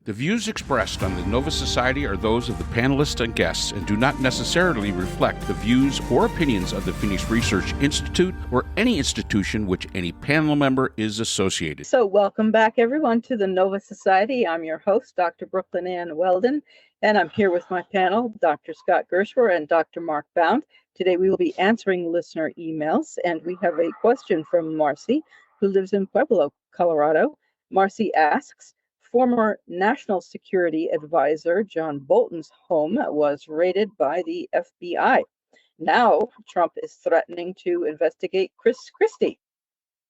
The views expressed on the Nova Society are those of the panelists and guests and do not necessarily reflect the views or opinions of the Phoenix Research Institute or any institution which any panel member is associated. So welcome back, everyone, to the Nova Society. I'm your host, Dr. Brooklyn Ann Weldon, and I'm here with my panel, Dr. Scott Gershwer and Dr. Mark Bound. Today we will be answering listener emails, and we have a question from Marcee, who lives in Pueblo, Colorado. Marcee asks, former National Security Advisor John Bolton's home was raided by the FBI. Now Trump is threatening to investigate Chris Christie.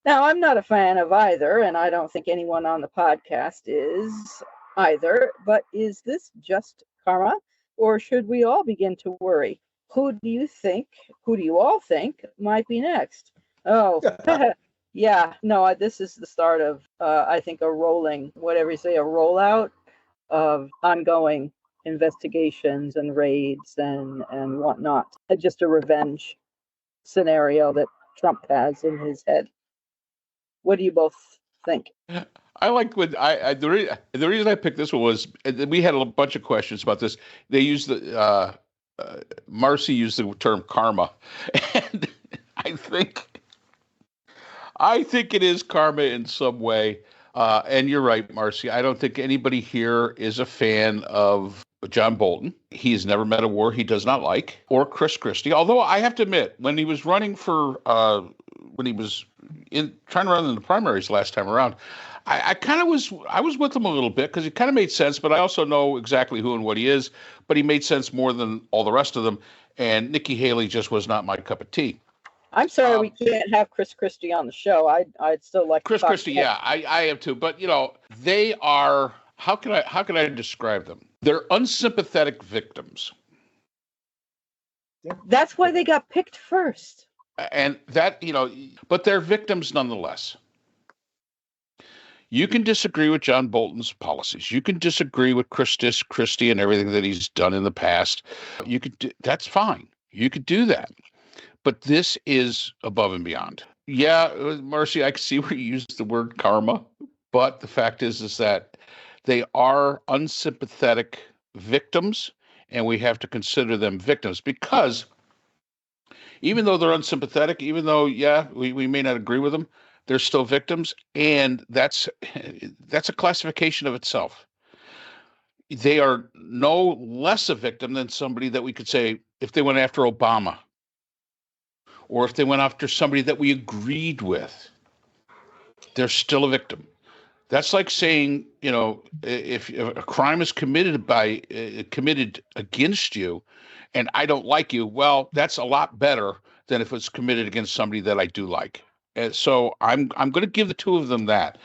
Now, I'm not a fan of either, and I don't think anyone on the podcast is either, but is this just karma, or should we all begin to worry? Who do you all think might be next? Oh, yeah, no, this is the start of, I think, a rollout of ongoing investigations and raids and whatnot. Just a revenge scenario that Trump has in his head. What do you both think? I like when the reason I picked this one was we had a bunch of questions about this. They used Marcee used the term karma, and I think it is karma in some way. And you're right, Marcee. I don't think anybody here is a fan of John Bolton. He's never met a war he does not like, or Chris Christie. Although I have to admit, when he was running for, when he was trying to run in the primaries last time around, I was with him a little bit because it kind of made sense. But I also know exactly who and what he is. But he made sense more than all the rest of them. And Nikki Haley just was not my cup of tea. I'm sorry we can't have Chris Christie on the show. I'd still like Chris Christie. Yeah, I have too. But they are. How can I describe them? They're unsympathetic victims. That's why they got picked first. And that but they're victims nonetheless. You can disagree with John Bolton's policies. You can disagree with Christie and everything that he's done in the past. That's fine. You could do that. But this is above and beyond. Yeah, Marcee, I can see where you used the word karma, but the fact is that they are unsympathetic victims, and we have to consider them victims because even though they're unsympathetic, even though, we may not agree with them, they're still victims, and that's a classification of itself. They are no less a victim than somebody that we could say if they went after Obama, or if they went after somebody that we agreed with, they're still a victim. That's like saying, if a crime is committed against you, and I don't like you, well, that's a lot better than if it's committed against somebody that I do like. And so I'm going to give the two of them that.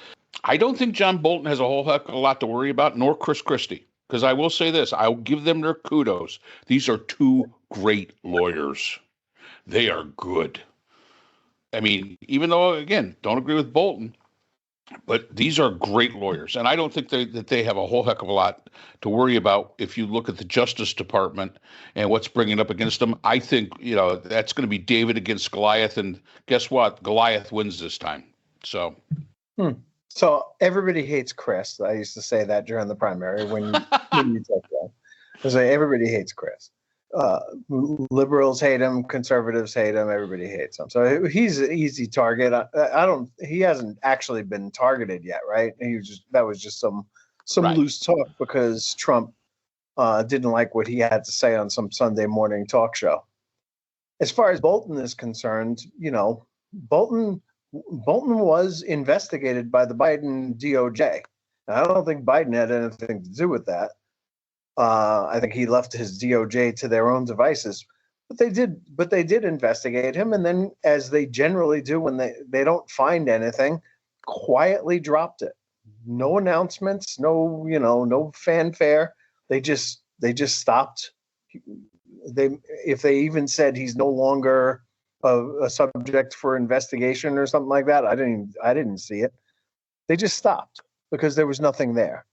I don't think John Bolton has a whole heck of a lot to worry about, nor Chris Christie, because I will say this: I'll give them their kudos. These are two great lawyers. They are good. I mean, even though, again, don't agree with Bolton, but these are great lawyers. And I don't think that they have a whole heck of a lot to worry about if you look at the Justice Department and what's bringing up against them. I think, that's going to be David against Goliath. And guess what? Goliath wins this time. So. So everybody hates Chris. I used to say that during the primary when you took that. I say everybody hates Chris. Liberals hate him, conservatives hate him, everybody hates him. So he's an easy target. He hasn't actually been targeted yet, right? That was just some right. Loose talk because Trump didn't like what he had to say on some Sunday morning talk show. As far as Bolton is concerned, Bolton was investigated by the Biden DOJ. And I don't think Biden had anything to do with that. I think he left his DOJ to their own devices, but they did investigate him. And then, as they generally do when they don't find anything, quietly dropped it. No announcements, no fanfare. They just stopped. If they even said he's no longer a subject for investigation or something like that, I didn't see it. They just stopped because there was nothing there.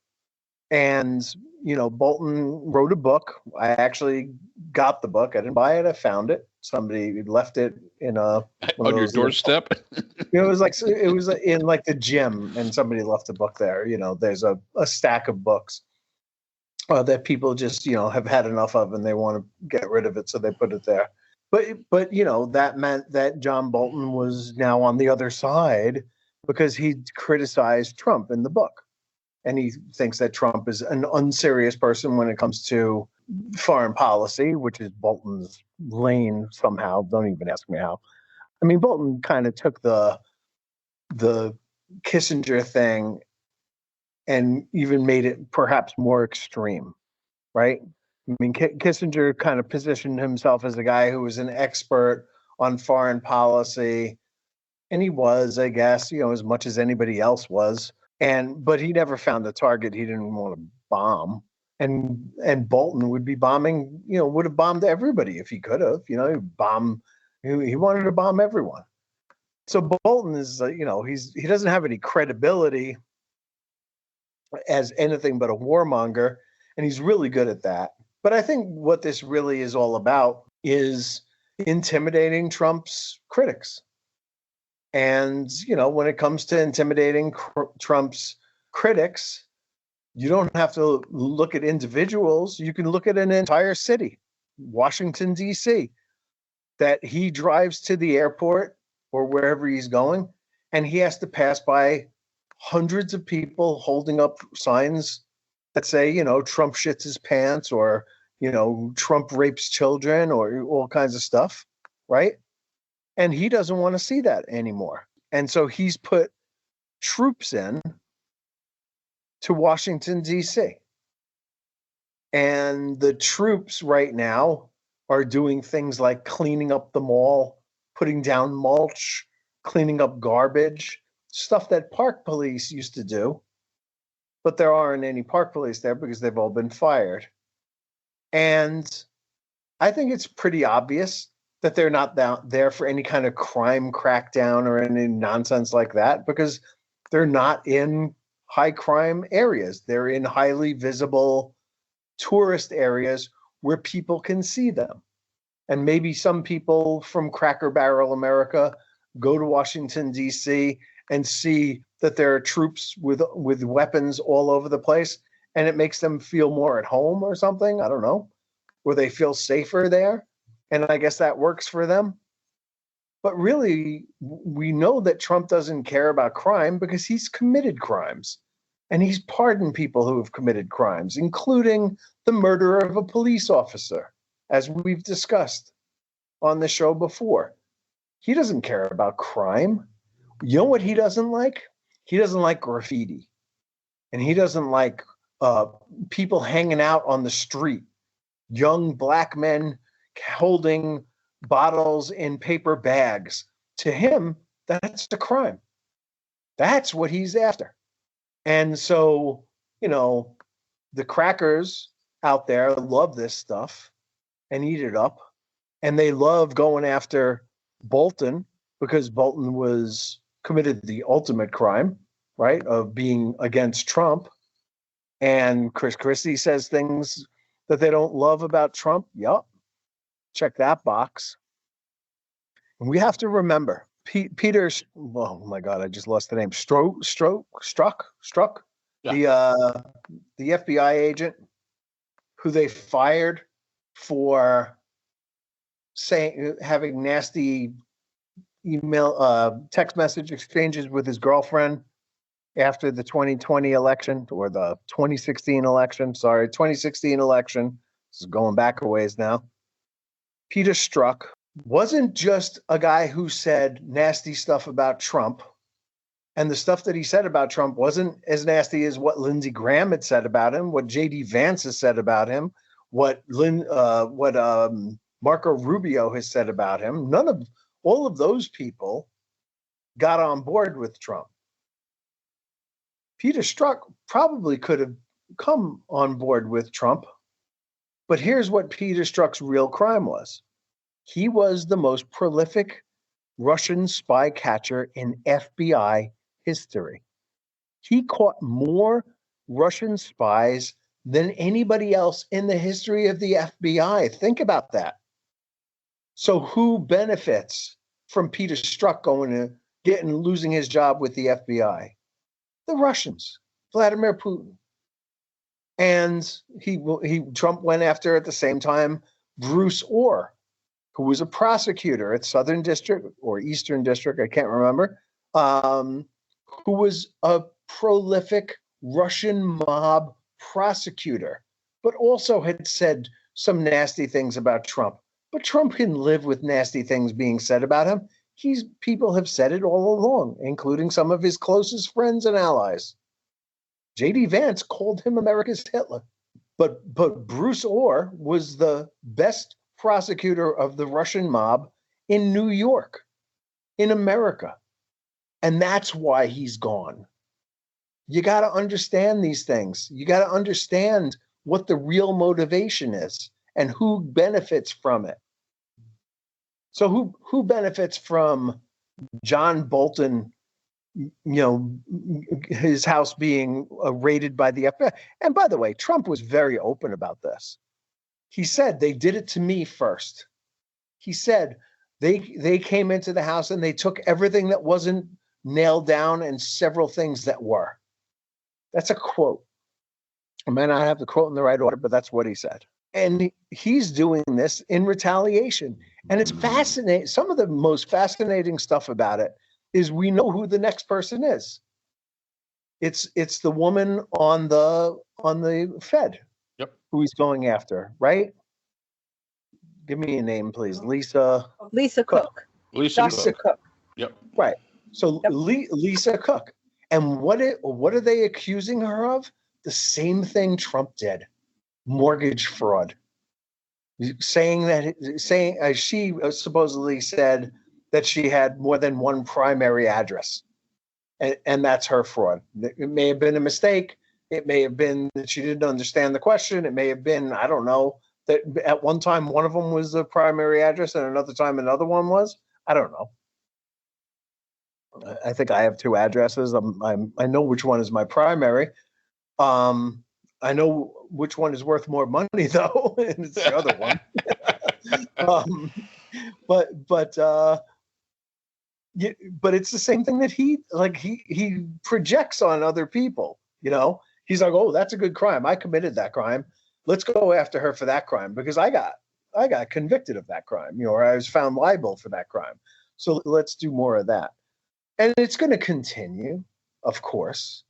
And, Bolton wrote a book. I actually got the book. I didn't buy it. I found it. Somebody left it in one of On your those doorstep. it was in like the gym, and somebody left a book there. There's a stack of books that people just have had enough of, and they want to get rid of it, so they put it there. But that meant that John Bolton was now on the other side because he criticized Trump in the book, and he thinks that Trump is an unserious person when it comes to foreign policy, which is Bolton's lane somehow. Don't even ask me how. I mean, Bolton kind of took the Kissinger thing and even made it perhaps more extreme, right? I mean, Kissinger kind of positioned himself as a guy who was an expert on foreign policy, and he was, I guess, as much as anybody else was. But he never found a target he didn't want to bomb. And Bolton would be bombing, would have bombed everybody if he could have. He wanted to bomb everyone. So Bolton is, he doesn't have any credibility as anything but a warmonger, and he's really good at that. But I think what this really is all about is intimidating Trump's critics. And, when it comes to intimidating Trump's critics, you don't have to look at individuals. You can look at an entire city, Washington, D.C., that he drives to the airport or wherever he's going, and he has to pass by hundreds of people holding up signs that say, Trump shits his pants, or, Trump rapes children, or all kinds of stuff, right? And he doesn't want to see that anymore. And so he's put troops in to Washington, D.C. And the troops right now are doing things like cleaning up the mall, putting down mulch, cleaning up garbage, stuff that park police used to do. But there aren't any park police there because they've all been fired. And I think it's pretty obvious that they're not there for any kind of crime crackdown or any nonsense like that, because they're not in high crime areas. They're in highly visible tourist areas where people can see them. And maybe some people from Cracker Barrel America go to Washington, D.C. and see that there are troops with weapons all over the place, and it makes them feel more at home or something. I don't know. Or they feel safer there. And I guess that works for them. But really, we know that Trump doesn't care about crime because he's committed crimes. And he's pardoned people who have committed crimes, including the murder of a police officer, as we've discussed on the show before. He doesn't care about crime. You know what he doesn't like? He doesn't like graffiti. And he doesn't like people hanging out on the street, young black men holding bottles in paper bags. To him, that's a crime. That's what he's after. And so, the crackers out there love this stuff and eat it up. And they love going after Bolton because Bolton committed the ultimate crime, right, of being against Trump. And Chris Christie says things that they don't love about Trump. Yup. Check that box. And we have to remember, Peter, oh my God, I just lost the name. Struck, yeah. The FBI agent who they fired for having nasty email, text message exchanges with his girlfriend after the 2020 election, or the 2016 election. Sorry, 2016 election. This is going back a ways now. Peter Strzok wasn't just a guy who said nasty stuff about Trump, and the stuff that he said about Trump wasn't as nasty as what Lindsey Graham had said about him, what J.D. Vance has said about him, what Marco Rubio has said about him. All of those people got on board with Trump. Peter Strzok probably could have come on board with Trump, but here's what Peter Strzok's real crime was. He was the most prolific Russian spy catcher in FBI history. He caught more Russian spies than anybody else in the history of the FBI. Think about that. So who benefits from Peter Strzok losing his job with the FBI? The Russians, Vladimir Putin. And Trump went after at the same time Bruce Orr, who was a prosecutor at Southern District or Eastern District, I can't remember, who was a prolific Russian mob prosecutor, but also had said some nasty things about Trump. But Trump can live with nasty things being said about him. People have said it all along, including some of his closest friends and allies. J.D. Vance called him America's Hitler. But Bruce Orr was the best prosecutor of the Russian mob in New York, in America. And that's why he's gone. You got to understand these things. You got to understand what the real motivation is and who benefits from it. So who benefits from John Bolton, his house being raided by the FBI? And by the way, Trump was very open about this. He said, they did it to me first. He said, they came into the house and they took everything that wasn't nailed down and several things that were. That's a quote. I may not have the quote in the right order, but that's what he said. And he's doing this in retaliation. And it's fascinating. Some of the most fascinating stuff about it is we know who the next person is. It's the woman on the Fed. Yep. Who he's going after, right? Give me a name, please. Lisa Cook. Lisa Cook. Yep. Right. So Yep. Lisa Cook. And what are they accusing her of? The same thing Trump did. Mortgage fraud. Saying she supposedly said that she had more than one primary address. And that's her fraud. It may have been a mistake. It may have been that she didn't understand the question. It may have been, I don't know, that at one time one of them was the primary address and another time another one was. I don't know. I think I have two addresses. I know which one is my primary. I know which one is worth more money though, and it's the other one. But it's the same thing that he projects on other people. He's like, oh, that's a good crime. I committed that crime. Let's go after her for that crime because I got convicted of that crime, or I was found liable for that crime. So let's do more of that. And it's going to continue, of course,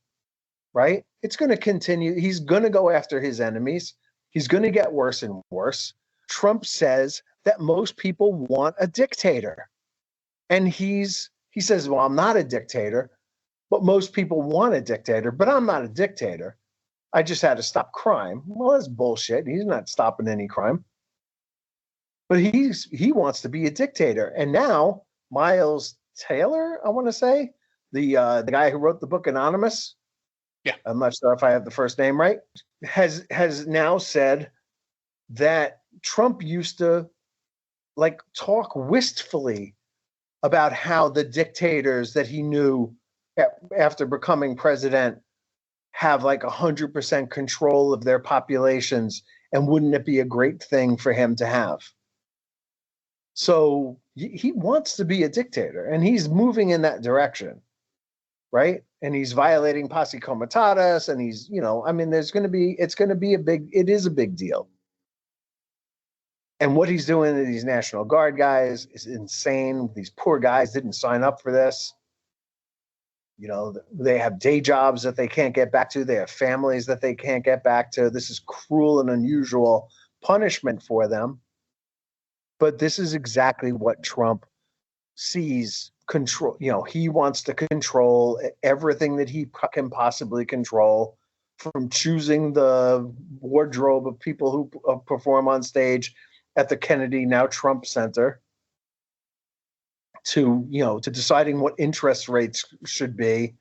right? It's going to continue. He's going to go after his enemies. He's going to get worse and worse. Trump says that most people want a dictator. And he says, well, I'm not a dictator, but most people want a dictator, but I'm not a dictator. I just had to stop crime. Well, that's bullshit. He's not stopping any crime. But he wants to be a dictator. And now Miles Taylor, I want to say, the guy who wrote the book Anonymous. Yeah. I'm not sure if I have the first name right. Has now said that Trump used to talk wistfully about how the dictators that he knew after becoming president have 100% control of their populations, and wouldn't it be a great thing for him to have? So he wants to be a dictator, and he's moving in that direction, right? And he's violating posse comitatus, and he's, it is a big deal. And what he's doing to these National Guard guys is insane. These poor guys didn't sign up for this. They have day jobs that they can't get back to. They have families that they can't get back to. This is cruel and unusual punishment for them. But this is exactly what Trump sees control. He wants to control everything that he can possibly control, from choosing the wardrobe of people who perform on stage at the Kennedy, now Trump Center, to deciding what interest rates should be,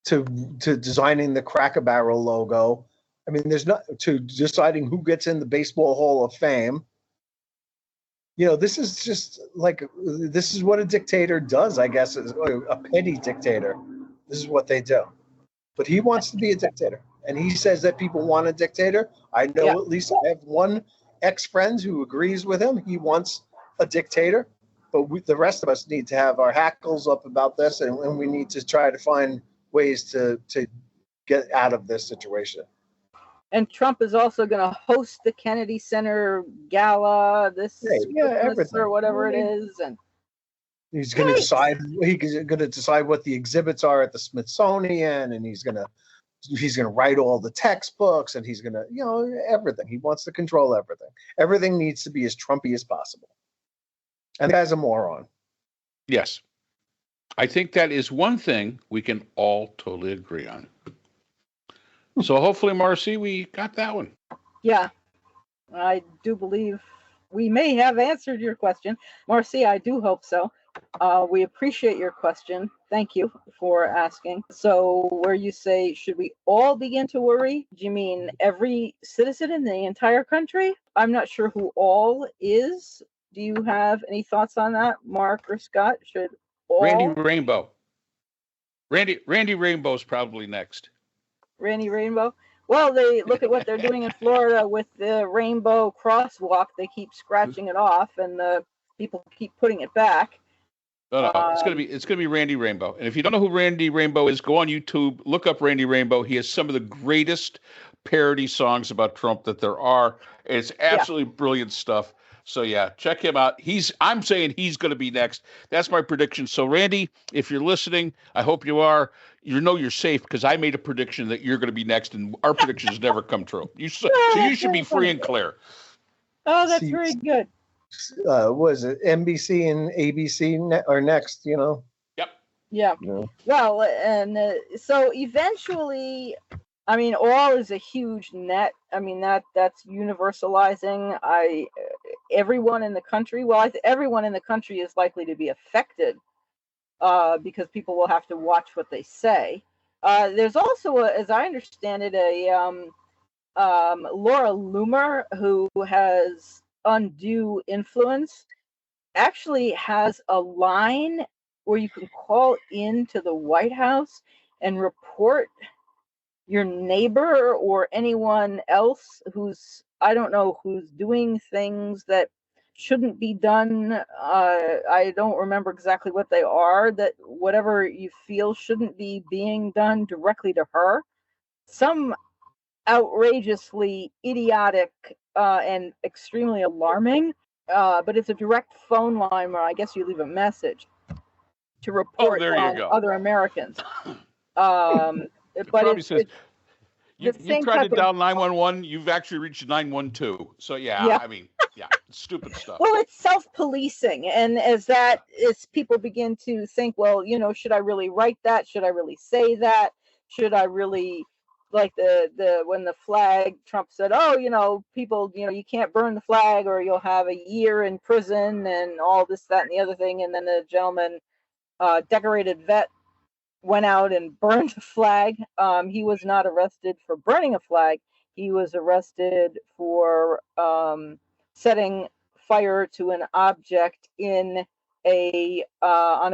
to designing the Cracker Barrel logo. I mean, to deciding who gets in the Baseball Hall of Fame. This is just this is what a dictator does, I guess, is a petty dictator. This is what they do. But he wants to be a dictator. and he says that people want a dictator. I know Yeah. at least I have one ex-friend who agrees with him. He wants a dictator, but the rest of us need to have our hackles up about this, and we need to try to find ways to get out of this situation. And Trump is also going to host the Kennedy Center Gala this Christmas everything or whatever it is, and he's going to decide. He's going to decide what the exhibits are at the Smithsonian, and he's going to write all the textbooks, and he's going to, everything. He wants to control everything. Everything needs to be as Trumpy as possible. And the guy's a moron. Yes. I think that is one thing we can all totally agree on. So hopefully, Marcee, we got that one. Yeah, I do believe we may have answered your question. Marcee, I do hope so. We appreciate your question. Thank you for asking. So where you say, should we all begin to worry? Do you mean every citizen in the entire country? I'm not sure who all is. Do you have any thoughts on that, Mark or Scott? Should all? Randy Rainbow. Randy Rainbow's probably next. Randy Rainbow? Well, they look at what they're doing in Florida with the rainbow crosswalk. They keep scratching it off, and the people keep putting it back. No, it's gonna be Randy Rainbow. And if you don't know who Randy Rainbow is, go on YouTube, look up Randy Rainbow. He has some of the greatest parody songs about Trump that there are. It's absolutely brilliant stuff. So yeah, check him out. I'm saying he's going to be next. That's my prediction. So Randy, if you're listening, I hope you are. You're safe because I made a prediction that you're going to be next, and our predictions never come true. So you should be free and clear. Oh, that's very good. Was it NBC and ABC are next? Yep. Yeah. Well, and so eventually, I mean, all is a huge net. I mean, that's universalizing. Everyone in the country. Well, everyone in the country is likely to be affected because people will have to watch what they say. There's also, as I understand it, Laura Loomer, who has undue influence, actually has a line where you can call into the White House and report your neighbor or anyone else who's doing things that shouldn't be done. I don't remember exactly what they are, that whatever you feel shouldn't be being done directly to her. Some outrageously idiotic and extremely alarming, but it's a direct phone line where I guess you leave a message to report on other Americans. But it's you tried to dial 911. You've actually reached 912. So I mean, stupid stuff. Well, it's self-policing, and as people begin to think, well, should I really write that? Should I really say that? Should I really, like when the flag, Trump said, oh, people, you can't burn the flag or you'll have a year in prison and all this, that, and the other thing, and then the gentleman, decorated vet, went out and burned a flag. He was not arrested for burning a flag. He was arrested for setting fire to an object on a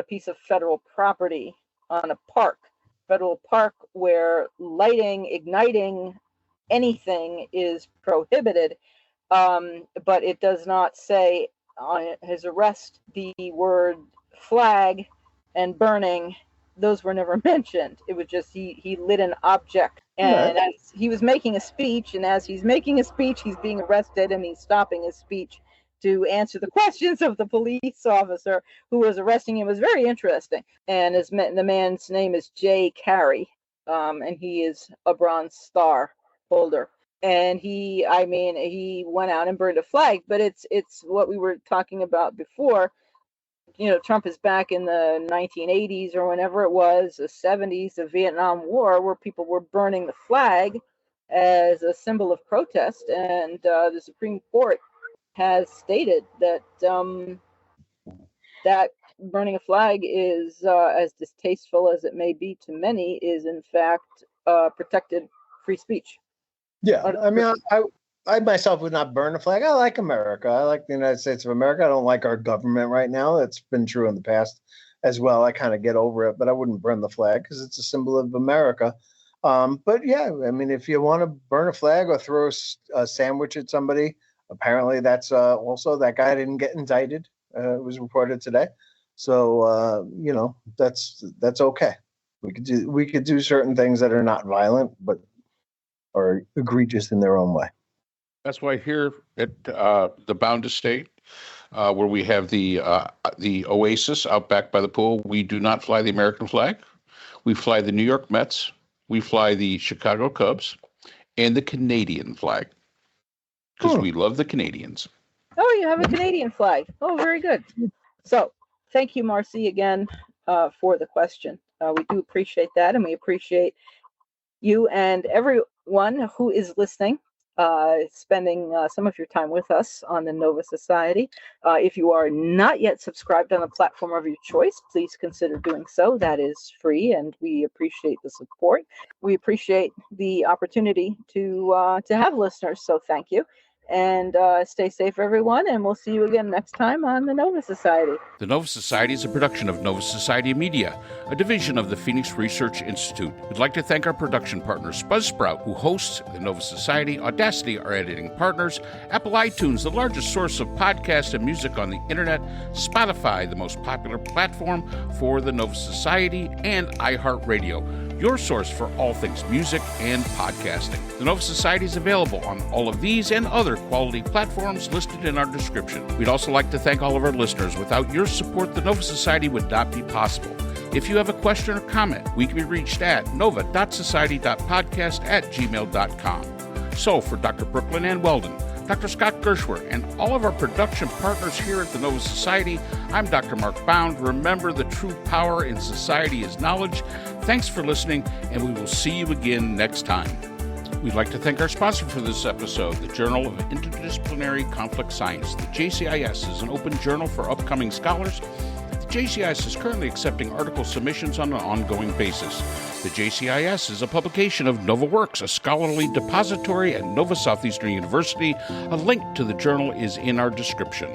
piece of federal property, on a federal park, where igniting anything is prohibited. But it does not say on his arrest the word flag and burning. Those were never mentioned. It was just he lit an object, and as he was making a speech, he's being arrested, and he's stopping his speech to answer the questions of the police officer who was arresting him. It was very interesting. And the man's name is Jay Carey, and he is a Bronze Star holder. And he went out and burned a flag. But it's what we were talking about before. Trump is back in the 1980s or whenever it was, the 70s, the Vietnam War, where people were burning the flag as a symbol of protest. And the Supreme Court has stated that that burning a flag is, as distasteful as it may be to many, is in fact protected free speech. Yeah, I mean, I myself would not burn a flag. I like America. I like the United States of America. I don't like our government right now. That's been true in the past as well. I kind of get over it, but I wouldn't burn the flag because it's a symbol of America. But yeah, I mean, if you want to burn a flag or throw a sandwich at somebody, apparently that's also that guy didn't get indicted. It was reported today. So that's okay. We could do certain things that are not violent, but are egregious in their own way. That's why here at the Bound Estate, where we have the Oasis out back by the pool, we do not fly the American flag. We fly the New York Mets. We fly the Chicago Cubs and the Canadian flag because we love the Canadians. Oh, you have a Canadian flag. Oh, very good. So thank you, Marcee, again for the question. We do appreciate that, and we appreciate you and everyone who is listening, spending some of your time with us on the Nova Society. If you are not yet subscribed on a platform of your choice, please consider doing so. That is free, and we appreciate the support. We appreciate the opportunity to have listeners, so thank you. And stay safe, everyone, and we'll see you again next time on the Nova Society. The Nova Society is a production of Nova Society Media, a division of the Phoenix Research Institute. We'd like to thank our production partners, Buzzsprout, who hosts the Nova Society, Audacity, our editing partners, Apple iTunes, the largest source of podcasts and music on the internet, Spotify, the most popular platform for the Nova Society, and iHeartRadio, your source for all things music and podcasting. The Nova Society is available on all of these and other quality platforms listed in our description. We'd also like to thank all of our listeners. Without your support, the Nova Society would not be possible. If you have a question or comment, we can be reached at nova.society.podcast@gmail.com. So for Dr. Brooklyn Ann Weldon, Dr. Scott Gershwer, and all of our production partners here at the Nova Society, I'm Dr. Mark Bound. Remember, the true power in society is knowledge. Thanks for listening, and we will see you again next time. We'd like to thank our sponsor for this episode, the Journal of Interdisciplinary Conflict Science. The JCIS is an open journal for upcoming scholars. The JCIS is currently accepting article submissions on an ongoing basis. The JCIS is a publication of NovaWorks, a scholarly depository at Nova Southeastern University. A link to the journal is in our description.